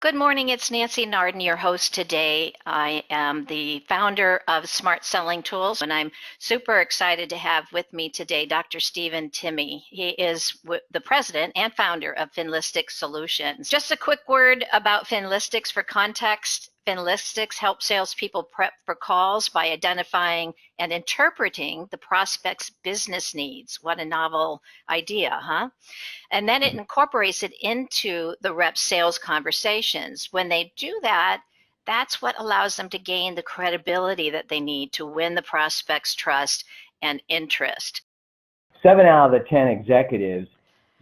Good morning, it's Nancy Nardin, your host today. I am the founder of Smart Selling Tools, and I'm super excited to have with me today Dr. Stephen Timmy. He is the president and founder of Finlistics Solutions. Just a quick word about Finlistics for context. Finlistics helps salespeople prep for calls by identifying and interpreting the prospect's business needs. What a novel idea, huh? And then it incorporates it into the rep's sales conversations. When they do that, that's what allows them to gain the credibility that they need to win the prospect's trust and interest. 7 out of the 10 executives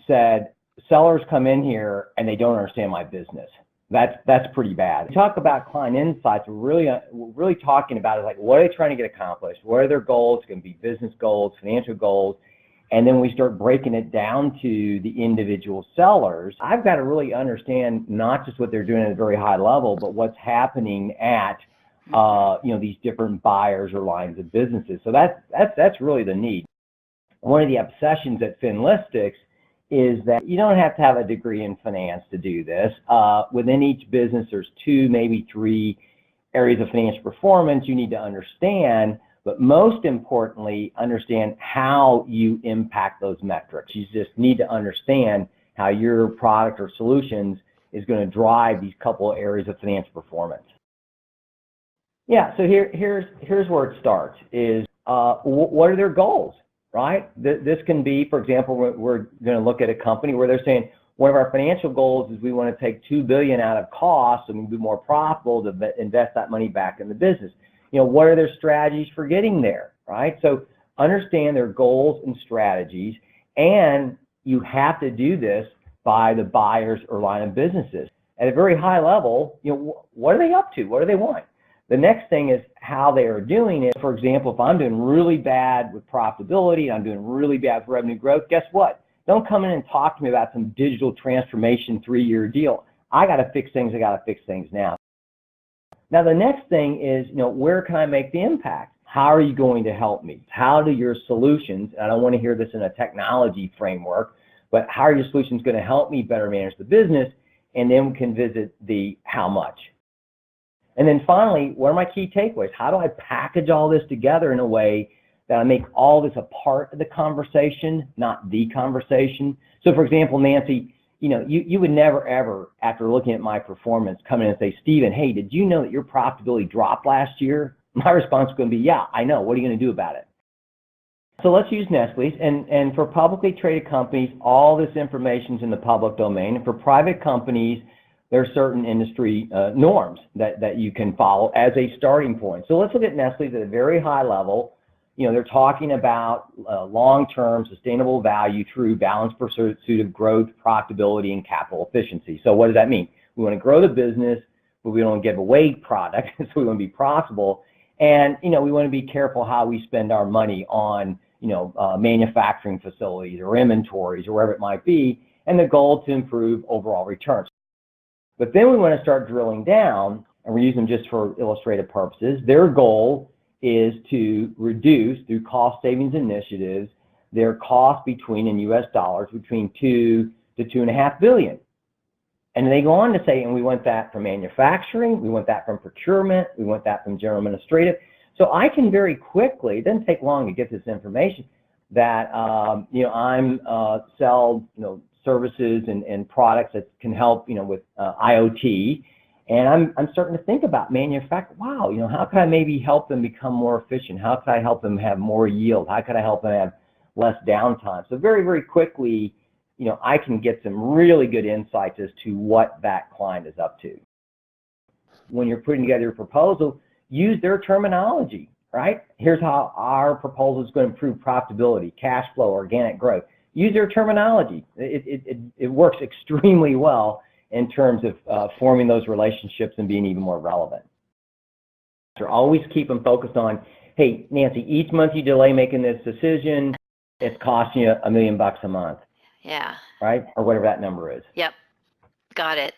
said sellers come in here and they don't understand my business. That's pretty bad. We talk about client insights. We're really talking about is like, what are they trying to get accomplished? What are their goals? It's going to be business goals, financial goals. And then we start breaking it down to the individual sellers. I've got to really understand not just what they're doing at a very high level, but what's happening at these different buyers or lines of businesses. So that's really the need. One of the obsessions at Finlistics is that you don't have to have a degree in finance to do this. Within each business, there's 2, maybe 3 areas of financial performance you need to understand. But most importantly, understand how you impact those metrics. You just need to understand how your product or solutions is going to drive these couple of areas of financial performance. Yeah, so here's where it starts, is what are their goals, right? This can be, for example, we're going to look at a company where they're saying, one of our financial goals is we want to take $2 billion out of costs and be more profitable to invest that money back in the business. What are their strategies for getting there, right? So understand their goals and strategies, and you have to do this by the buyers or line of businesses. At a very high level, what are they up to? What do they want? The next thing is how they are doing it. For example, if I'm doing really bad with profitability, I'm doing really bad with revenue growth, guess what? Don't come in and talk to me about some digital transformation 3-year deal. I got to fix things. I got to fix things now. Now, the next thing is, where can I make the impact? How are you going to help me? How do your solutions, and I don't want to hear this in a technology framework, but how are your solutions going to help me better manage the business? And then we can visit the how much. And then finally, what are my key takeaways? How do I package all this together in a way that I make all this a part of the conversation, not the conversation? So, for example, Nancy, you would never, ever, after looking at my performance, come in and say, Stephen, hey, did you know that your profitability dropped last year? My response is going to be, yeah, I know. What are you going to do about it? So let's use Nestle's. And for publicly traded companies, all this information is in the public domain. And for private companies, there are certain industry norms that you can follow as a starting point. So let's look at Nestle's at a very high level. They're talking about long-term sustainable value through balanced pursuit of growth, profitability, and capital efficiency. So what does that mean? We want to grow the business, but we don't want to give away product, so we want to be profitable. And, we want to be careful how we spend our money on, manufacturing facilities or inventories or wherever it might be, and the goal to improve overall returns. But then we want to start drilling down, and we're using them just for illustrative purposes. Their goal is to reduce, through cost savings initiatives, their cost in US dollars between $2 to $2.5 billion. And they go on to say, and we want that from manufacturing, we want that from procurement, we want that from general administrative. So I can very quickly, it doesn't take long to get this information, that I'm sell services and products that can help with IoT. And I'm starting to think about manufacturing. Wow, how can I maybe help them become more efficient? How can I help them have more yield? How can I help them have less downtime? So very, very quickly, I can get some really good insights as to what that client is up to. When you're putting together your proposal, use their terminology, right? Here's how our proposal is going to improve profitability, cash flow, organic growth. Use their terminology. It works extremely well in terms of forming those relationships and being even more relevant. So always keep them focused on, hey, Nancy, each month you delay making this decision, it's costing you $1 million a month. Yeah. Right? Or whatever that number is. Yep. Got it.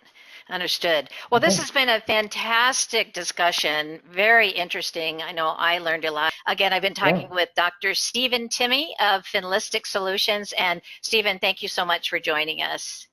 Understood. Well, this has been a fantastic discussion. Very interesting. I know I learned a lot. Again, I've been talking with Dr. Stephen Timmy of Finlistics Solutions. And Stephen, thank you so much for joining us.